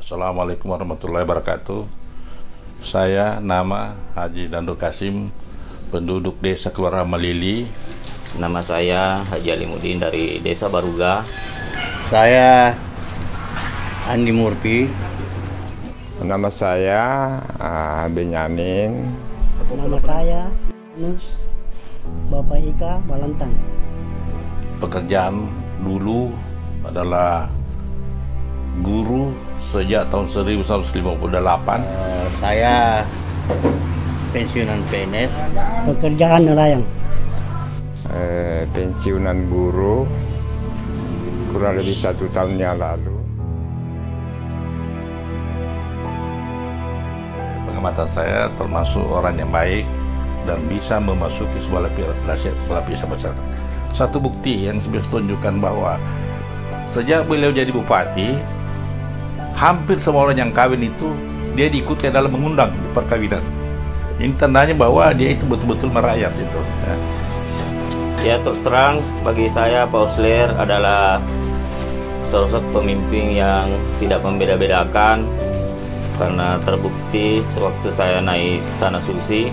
Assalamualaikum warahmatullahi wabarakatuh. Saya nama Haji Dando Kasim, penduduk Desa Kelurahan Malili. Nama saya Haji Alimuddin dari Desa Baruga. Saya Andi Murpi. Nama saya Benyamin. Nama saya Nus Bapak Ika Balantang. Pekerjaan dulu adalah guru sejak tahun 1958. Saya pensiunan PNS. Pekerjaan nelayan. Pensiunan guru kurang lebih 1 tahun yang lalu. Pengamatan saya termasuk orang yang baik dan bisa memasuki sebuah lapisan masyarakat. Satu bukti yang bisa tunjukkan bahwa sejak beliau jadi bupati, hampir semua orang yang kawin itu dia diikuti dalam mengundang di perkawinan. Ini tandanya bahwa dia itu betul-betul merakyat itu. Ya, terus terang bagi saya Pak Osler adalah sosok pemimpin yang tidak membeda-bedakan, karena terbukti sewaktu saya naik tanah suci,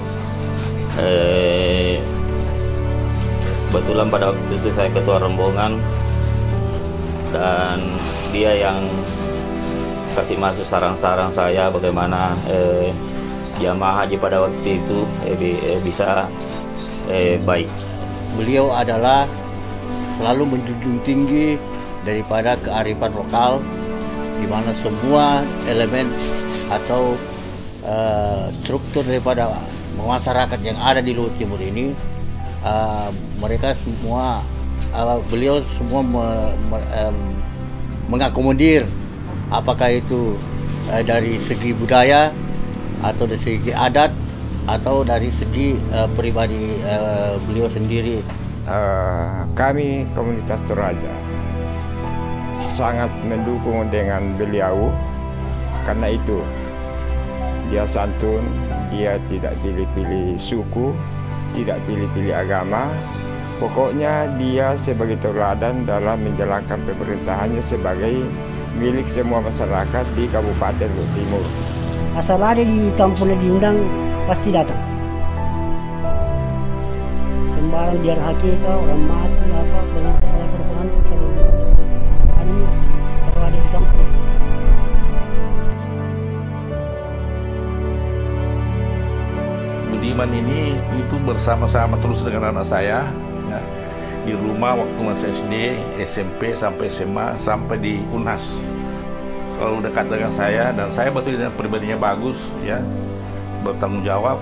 kebetulan pada waktu itu saya ketua rombongan dan dia yang kasih masuk sarang-sarang saya bagaimana jamaah haji pada waktu itu bisa baik. Beliau adalah selalu menjunjung tinggi daripada kearifan lokal, di mana semua elemen atau struktur daripada masyarakat yang ada di Luhut Timur ini, mereka semua, beliau semua mengakomodir, apakah itu dari segi budaya atau dari segi adat atau dari segi pribadi beliau sendiri. Kami komunitas Toraja sangat mendukung dengan beliau, karena itu dia santun, dia tidak pilih-pilih suku, tidak pilih-pilih agama. Pokoknya dia sebagai teladan dalam menjalankan pemerintahannya sebagai milik semua masyarakat di Kabupaten Luhut Timur. Asal ada di kampungnya diundang pasti datang. Sembarang biar hakika orang mati apa pengantin kalau ada di kampung. Budiman ini itu bersama-sama terus dengan anak saya ya, di rumah waktu masih SD, SMP sampai SMA sampai di Unhas. Selalu dekat dengan saya dan saya betul dengan pribadinya bagus ya, bertanggung jawab,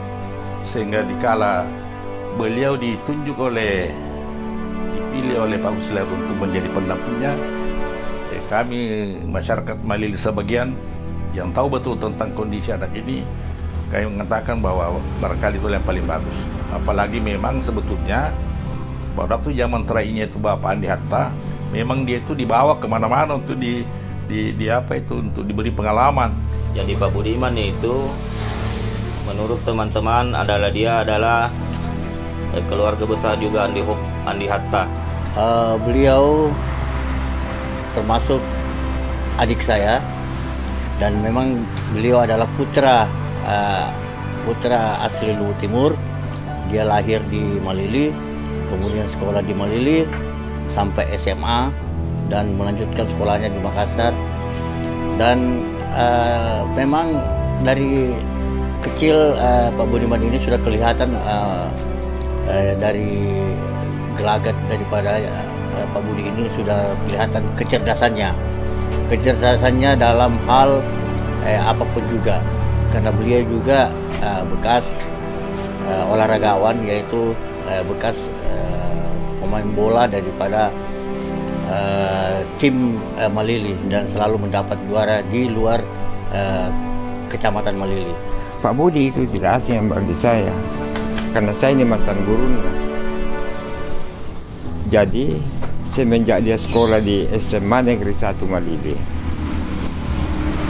sehingga dikala beliau dipilih oleh Pak Osler untuk menjadi pendampingnya, kami masyarakat Malili sebagian yang tahu betul tentang kondisi anak ini, kami mengatakan bahwa barangkali itu yang paling bagus. Apalagi memang sebetulnya pada waktu zaman terakhirnya itu Bapak Andi Hatta, memang dia itu dibawa kemana-mana untuk untuk diberi pengalaman. Jadi Pak Budiman itu menurut teman-teman dia adalah keluarga besar juga Andi Hatta. Beliau termasuk adik saya, dan memang beliau adalah putra asli Luhut Timur. Dia lahir di Malili, kemudian sekolah di Malili sampai SMA dan melanjutkan sekolahnya di Makassar. Dan memang dari kecil Pak Budiman ini sudah kelihatan dari gelagat daripada Pak Budi ini sudah kelihatan kecerdasannya dalam hal apapun juga, karena beliau juga bekas olahragawan, yaitu bekas pemain bola daripada tim Malili dan selalu mendapat juara di luar kecamatan Malili. Pak Budi itu tidak asing bagi saya, karena saya ini mantan gurunya. Jadi semenjak dia sekolah di SMA Negeri 1 Malili,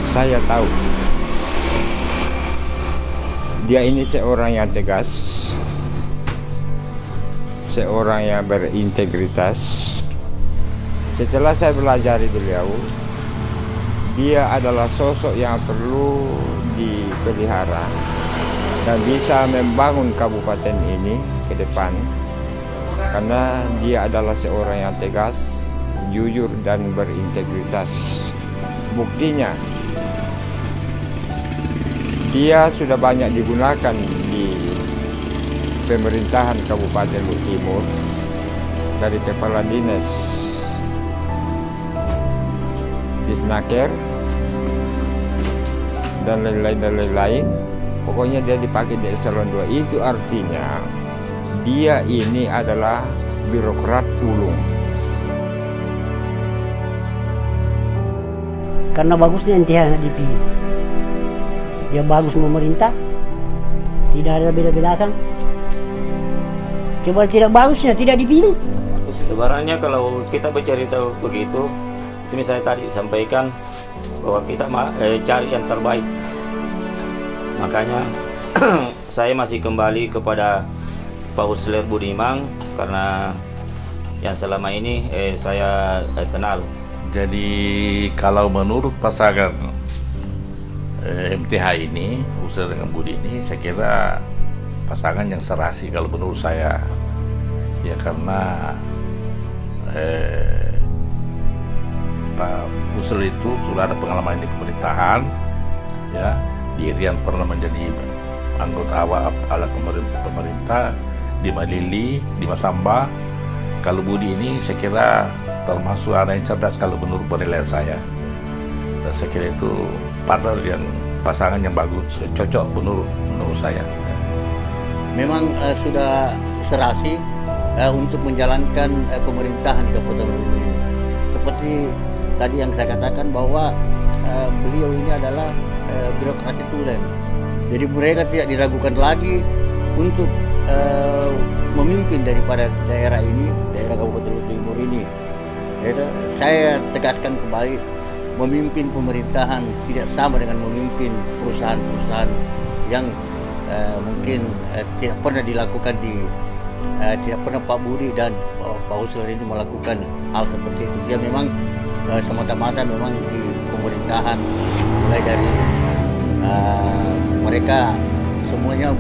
saya tahu dia ini seorang yang tegas, seorang yang berintegritas. Setelah saya belajar beliau, dia adalah sosok yang perlu dipelihara dan bisa membangun kabupaten ini ke depan, karena dia adalah seorang yang tegas, jujur, dan berintegritas. Buktinya, dia sudah banyak digunakan di pemerintahan Kabupaten Luhut Timur, dari kepala dinas, Disnaker, dan lain-lain. Pokoknya dia dipakai di eselon 2. Itu artinya dia ini adalah birokrat ulung. Karena bagusnya NTH dipilih. Dia bagus memerintah, tidak ada beda-bedakan. Coba tidak bagusnya tidak dipilih. Sebenarnya kalau kita bercerita begitu, itu misalnya tadi disampaikan bahwa kita cari yang terbaik. Makanya saya masih kembali kepada Pak Husler Budiman karena yang selama ini saya kenal. Jadi kalau menurut pasangan MTH ini, Husler dengan Budi ini, saya kira pasangan yang serasi kalau menurut saya. Ya karena Pak Husler itu sudah ada pengalaman di pemerintahan, ya. Dirian pernah menjadi anggota awal alat pemerintah di Malili, di Masamba. Kalau Budi ini saya kira termasuk anak yang cerdas kalau menurut penilaian saya. Dan saya kira itu partner yang pasangan yang bagus, cocok menurut saya. Memang sudah serasi untuk menjalankan pemerintahan di Kabupaten Luhut ini. Seperti tadi yang saya katakan bahwa beliau ini adalah birokrasi tulen. Jadi mereka tidak diragukan lagi untuk memimpin daripada daerah ini, daerah Kabupaten Luhut Timur ini. Jadi, saya tegaskan kembali, memimpin pemerintahan tidak sama dengan memimpin perusahaan-perusahaan yang mungkin tidak pernah dilakukan tidak pernah Pak Budi dan Pak Husler ini melakukan hal seperti itu. Dia memang semata-mata memang di pemerintahan, mulai dari mereka semuanya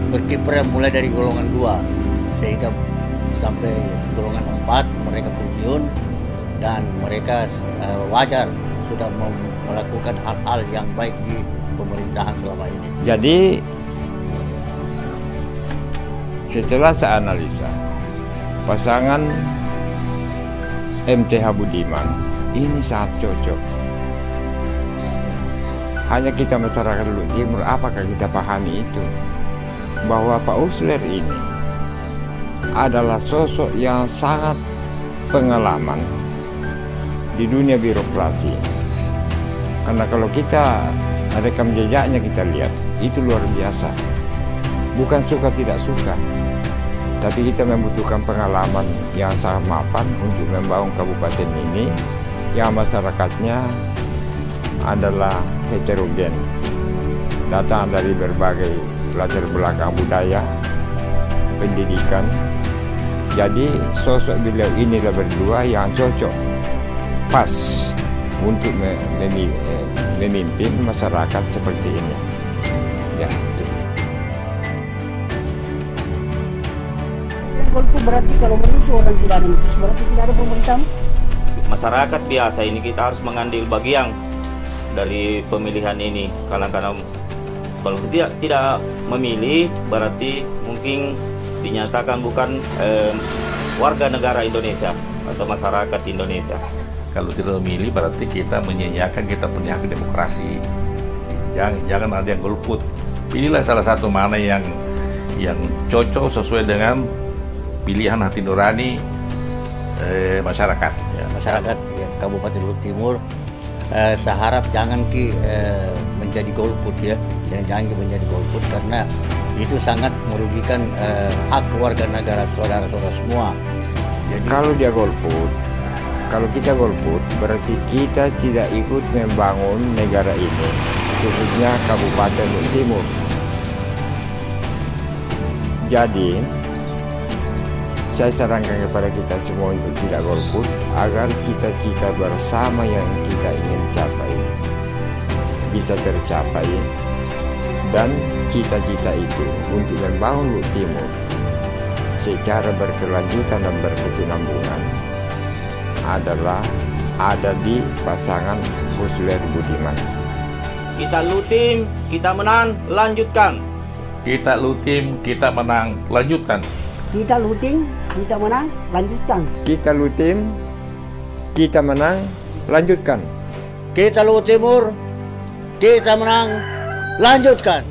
berkiprah mulai dari golongan 2 sehingga sampai golongan 4 mereka pensiun, dan mereka wajar sudah melakukan hal-hal yang baik di pemerintahan selama ini. Jadi setelah saya analisa, pasangan MTH Budiman ini sangat cocok. Hanya kita masyarakat Luhut Timur, apakah kita pahami itu? Bahwa Pak Husler ini adalah sosok yang sangat pengalaman di dunia birokrasi. Karena kalau kita rekam jejaknya kita lihat, itu luar biasa. Bukan suka tidak suka, tapi kita membutuhkan pengalaman yang sangat mapan untuk membangun kabupaten ini yang masyarakatnya adalah heterogen, datang dari berbagai latar belakang budaya, pendidikan. Jadi sosok beliau inilah berdua yang cocok, pas untuk memimpin masyarakat seperti ini. Ya, itu. Golput berarti kalau menyusul orang tidak ada mencus, berarti tidak ada pemerintahan. Masyarakat biasa ini kita harus mengambil bagian dari pemilihan ini. Kadang-kadang kalau tidak memilih, berarti mungkin dinyatakan bukan warga negara Indonesia atau masyarakat Indonesia. Kalau tidak memilih berarti kita menyanyiakan kita punya hak demokrasi. Jangan ada yang golput. Pilihlah salah satu mana yang cocok sesuai dengan pilihan hati nurani masyarakat. Ya, masyarakat Kabupaten Luhut Timur, saya harap jangan menjadi golput ya, jangan menjadi golput karena itu sangat merugikan hak warga negara saudara-saudara semua. Jadi kalau dia golput, kalau kita golput, berarti kita tidak ikut membangun negara ini, khususnya Kabupaten Luhut Timur. Jadi saya sarankan kepada kita semua untuk tidak golput agar cita-cita bersama yang kita ingin capai bisa tercapai, dan cita-cita itu untuk membangun Luhut Timur secara berkelanjutan dan berkesinambungan adalah ada di pasangan Husler Budiman. Kita Luhut Tim, kita menang, lanjutkan. Kita Luhut Tim, kita menang, lanjutkan. Kita Luhut Tim, kita menang, lanjutkan. Kita Luhut Tim, kita menang, lanjutkan. Kita Luhut Timur, kita menang, lanjutkan.